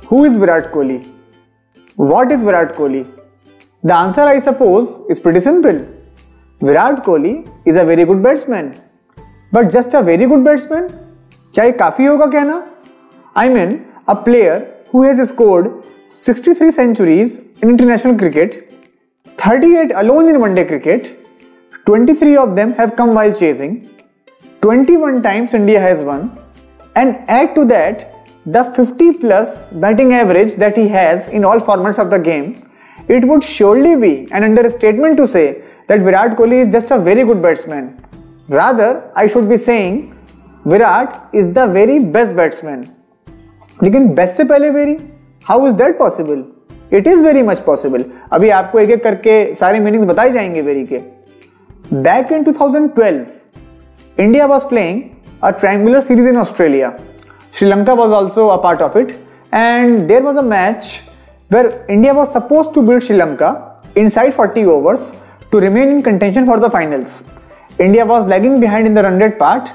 Who is Virat Kohli? What is Virat Kohli? The answer, I suppose, is pretty simple. Virat Kohli is a very good batsman. But just a very good batsman? क्या ये काफी होगा कहना? I mean, a player who has scored 63 centuries in international cricket, 38 alone in one-day cricket, 23 of them have come while chasing, 21 times India has won, and add to that the 50 plus batting average that he has in all formats of the game, it would surely be an understatement to say that Virat Kohli is just a very good batsman. Rather, I should be saying Virat is the very best batsman. लेकिन best से पहले very? How is that possible? It is very much possible. अभी आपको एक एक करके सारे meanings बताए जाएंगे very के. Back in 2012, India was playing a triangular series in Australia. Sri Lanka was also a part of it, and there was a match where India was supposed to beat Sri Lanka inside 40 overs to remain in contention for the finals. India was lagging behind in the run rate part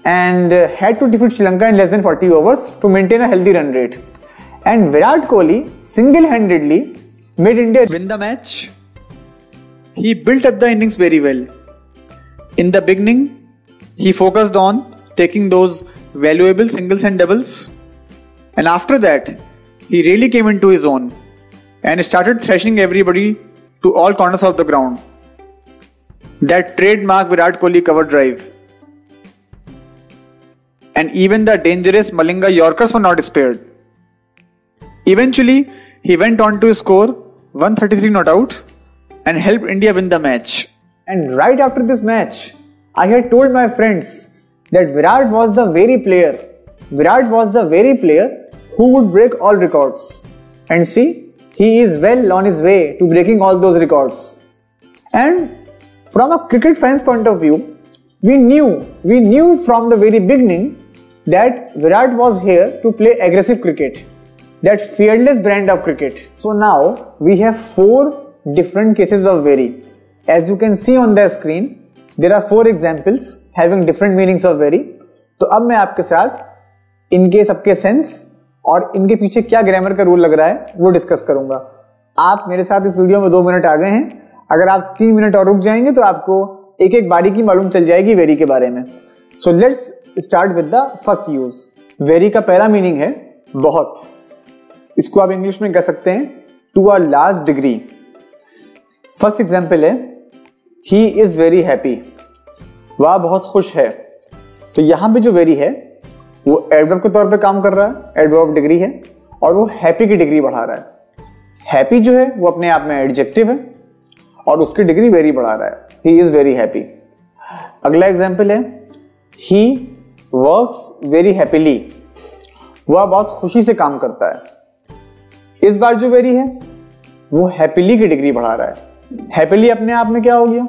and had to defeat Sri Lanka in less than 40 overs to maintain a healthy run rate. And Virat Kohli single-handedly made India win the match. He built up the innings very well. In the beginning, he focused on taking those valuable singles and doubles, and after that he really came into his own and started thrashing everybody to all corners of the ground. That trademark Virat Kohli cover drive, and even the dangerous Malinga Yorkers were not spared. Eventually he went on to score 133 not out and helped India win the match. And right after this match, I had told my friends that Virat was the very player who would break all records. And see, he is well on his way to breaking all those records. And from a cricket fan's point of view, we knew from the very beginning that Virat was here to play aggressive cricket, that fearless brand of cricket. So now we have 4 different cases of very. As you can see on the screen, there are 4 examples having different meanings of very. तो अब मैं आपके साथ इनके सबके sense और इनके पीछे क्या ग्रामर का रूल लग रहा है वो डिस्कस करूंगा. आप मेरे साथ इस वीडियो में 2 मिनट आ गए हैं. अगर आप 3 मिनट और रुक जाएंगे तो आपको एक एक बारीकी मालूम चल जाएगी वेरी के बारे में. So let's start with the first use. Very का पहला मीनिंग है बहुत. इसको आप इंग्लिश में कह सकते हैं to a large degree. First example है ही इज वेरी हैप्पी. वह बहुत खुश है. तो यहां पे जो वेरी है वो एडवर्ब के तौर पे काम कर रहा है, एडवर्ब डिग्री है, और वो हैप्पी की डिग्री बढ़ा रहा है. हैप्पी जो है वो अपने आप में एडजेक्टिव है और उसकी डिग्री वेरी बढ़ा रहा है. He is very happy. अगला एग्जाम्पल है ही वर्क्स वेरी हैप्पीली. वह बहुत खुशी से काम करता है. इस बार जो वेरी है वो हैप्पीली की डिग्री बढ़ा रहा है. हैप्पीली अपने आप में क्या हो गया?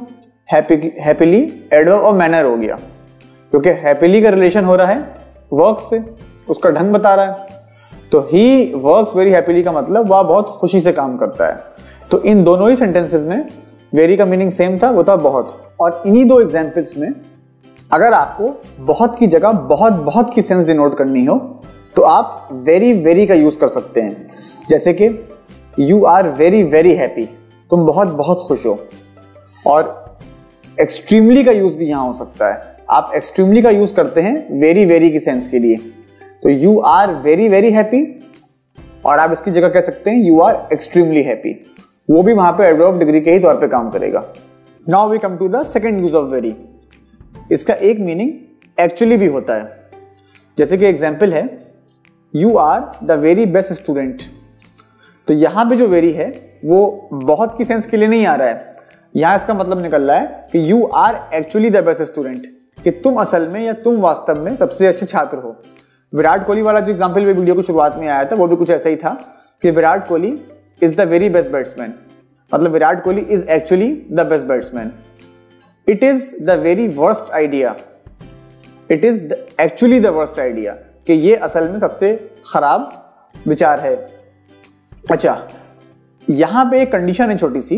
हैप्पीली एडवर्ब और मैनर हो गया, क्योंकि हैप्पीली का रिलेशन हो रहा है वर्क से, उसका ढंग बता रहा है. तो ही वर्क्स वेरी हैप्पीली का मतलब वह बहुत खुशी से काम करता है. तो इन दोनों ही सेंटेंसेस में वेरी का मीनिंग सेम था, वो था बहुत. और इन्हीं 2 एग्जाम्पल्स में अगर आपको बहुत की जगह बहुत की सेंस डिनोट करनी हो तो आप वेरी का यूज कर सकते हैं. जैसे कि यू आर वेरी हैप्पी, तुम बहुत खुश हो. और एक्सट्रीमली का यूज भी यहां हो सकता है. आप एक्सट्रीमली का यूज करते हैं वेरी की सेंस के लिए. तो यू आर वेरी हैप्पी, और आप इसकी जगह कह सकते हैं यू आर एक्सट्रीमली हैप्पी. वो भी वहां पे एडवर्ब डिग्री के ही तौर पे काम करेगा. Now we come to the second use of very. इसका एक मीनिंग एक्चुअली भी होता है. जैसे कि एग्जाम्पल है you are the very best student. तो यहां पे जो वेरी है वो बहुत की सेंस के लिए नहीं आ रहा है. यहां इसका मतलब निकल रहा है कि you are actually the best student, कि तुम असल में या तुम वास्तव में सबसे अच्छे छात्र हो. विराट कोहली वाला जो एग्जांपल भी वीडियो की शुरुआत में आया था वो भी कुछ ऐसा ही था कि Virat Kohli is the very best batsman. मतलब Virat Kohli is actually the best batsman. It is the very worst idea. It is actually the worst idea, कि ये असल में सबसे खराब विचार है. अच्छा, यहां पे एक कंडीशन है छोटी सी,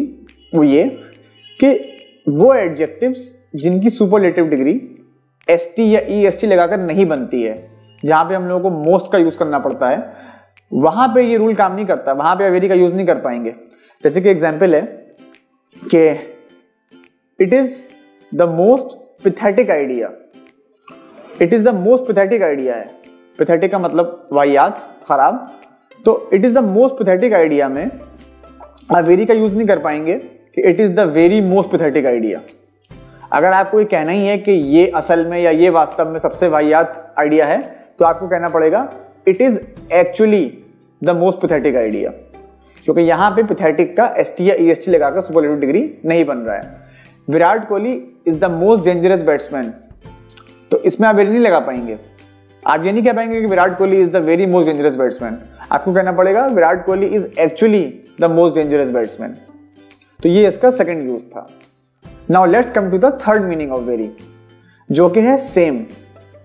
वो ये कि वो एडजेक्टिव्स जिनकी सुपरलेटिव डिग्री एसटी या ईएसटी लगाकर नहीं बनती है, जहां पे हम लोगों को मोस्ट का यूज करना पड़ता है, वहां पे ये रूल काम नहीं करता, वहां पे वेरी का यूज नहीं कर पाएंगे। जैसे कि एग्जाम्पल है कि it is the most pathetic idea, it is the most pathetic idea है। पैथेटिक का मतलब वाहियात, खराब। तो it is the most pathetic idea में आप वेरी का यूज नहीं कर पाएंगे कि it is the very most pathetic idea. अगर आपको ये कहना ही है कि ये असल में या ये वास्तव में सबसे वाहियात आइडिया है, तो आपको कहना पड़ेगा it is actually the most pathetic idea, क्योंकि यहाँ पे पैथेटिक का एसटी या ईएसटी लगाकर सुपरलेटिव डिग्री नहीं बन रहा है। Virat Kohli is the most dangerous batsman, तो इसमें आप वेरी नहीं लगा पाएंगे। आप ये नहीं कह पाएंगे कि Virat Kohli is the very most dangerous batsman, आपको कहना पड़ेगा Virat Kohli is actually the most dangerous batsman. तो ये इसका सेकंड यूज था। Now let's come to the third meaning of very, जो कि है सेम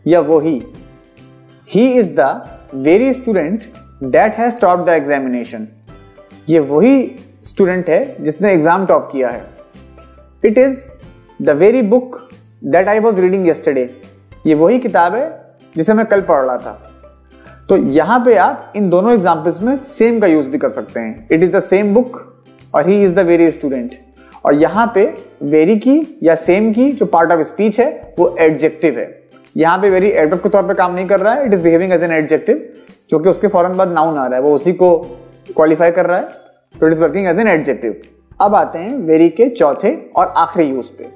या वही। He is the very student that has top the examination, ये वही स्टूडेंट है जिसने एग्जाम टॉप किया है। It is the very book that I was reading yesterday, ये वही किताब है जिसे मैं कल पढ़ रहा था। तो यहां पे आप इन दोनों एग्जाम्पल्स में सेम का यूज भी कर सकते हैं। It is the same book और he is the very student. और यहां पे वेरी की या सेम की जो पार्ट ऑफ स्पीच है वो एडजेक्टिव है। यहां पे वेरी एडवर्ब के तौर पे काम नहीं कर रहा है, it is behaving as an adjective, क्योंकि उसके फौरन बाद नाउन आ रहा है, वो उसी को क्वालिफाई कर रहा है, तो it is working as an adjective. अब आते हैं वेरी के चौथे और आखिरी यूज पे।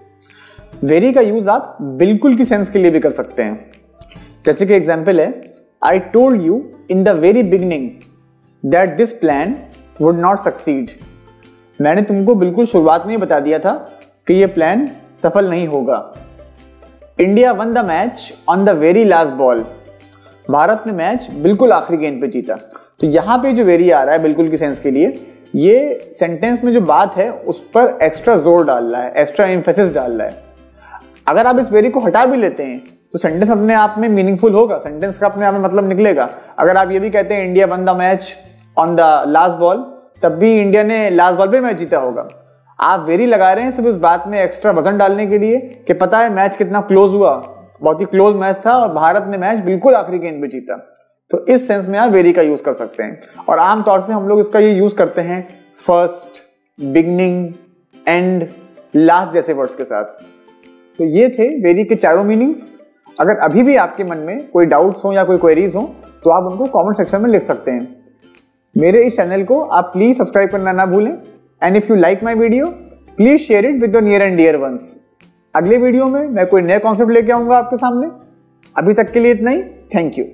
वेरी का यूज आप बिल्कुल की सेंस के लिए भी कर सकते हैं। जैसे कि एग्जाम्पल है, I told you in the very beginning that this plan would not succeed, मैंने तुमको बिल्कुल शुरुआत में ही बता दिया था कि यह प्लान सफल नहीं होगा। India one the match on the very last ball, Bharat ने मैच बिल्कुल आखिरी गेंद पे जीता। तो यहां पे जो वेरी आ रहा है बिल्कुल की सेंस के लिए, ये सेंटेंस में जो बात है उस पर एक्स्ट्रा जोर डाल रहा है, एक्स्ट्रा एम्फेसिस डाल रहा है। अगर आप इस वेरी को हटा भी लेते हैं तो सेंटेंस अपने आप में मीनिंगफुल होगा, सेंटेंस का अपने आप में मतलब निकलेगा। अगर आप ये भी कहते हैं India one the match on the last ball, तब भी इंडिया ने लास्ट बॉल पे मैच जीता होगा। आप वेरी लगा रहे हैं सिर्फ उस बात में एक्स्ट्रा वजन डालने के लिए कि पता है मैच कितना क्लोज हुआ, बहुत ही क्लोज मैच था और भारत ने मैच बिल्कुल आखिरी गेंद पे जीता। तो इस सेंस में आप वेरी का यूज कर सकते हैं। और आमतौर से हम लोग इसका ये यूज करते हैं फर्स्ट, बिगनिंग, एंड, लास्ट जैसे वर्ड्स के साथ। तो ये थे वेरी के चारों मीनिंग्स। अगर अभी भी आपके मन में कोई डाउट्स हो या कोई क्वेरीज हो तो आप उनको कमेंट सेक्शन में लिख सकते हैं। मेरे इस चैनल को आप प्लीज सब्सक्राइब करना ना भूलें। And if you like my video please share it with your near and dear ones. अगले वीडियो में मैं कोई नया कॉन्सेप्ट लेके आऊंगा आपके सामने। अभी तक के लिए इतना ही। Thank you.